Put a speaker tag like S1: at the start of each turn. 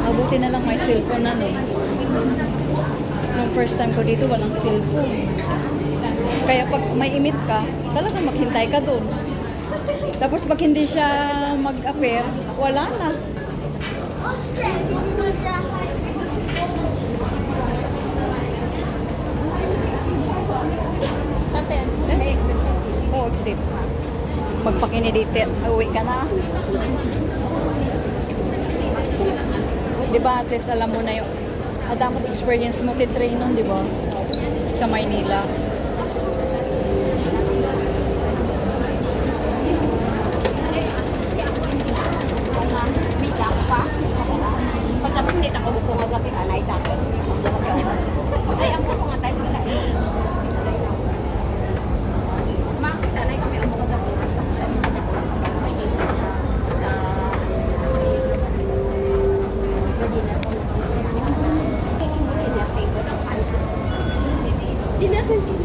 S1: Mabuti na lang may cellphone na eh. Nung first time ko dito, walang cellphone. Kaya pag may imit ka, talagang maghintay ka doon. Tapos pag hindi siya mag-appear, wala na. Oo, exit. Magpakinidite, uwi ka na. Di ba, at least alam mo na yung adamot experience mo, titrain nun, di ba? Sa Maynila.
S2: Pagkatapos hindi ako gusto nga gawin anay sa akin. Ay, ang mga nga tayo nila eh. Makita na kami ang mga gawin. Dinner sa TV.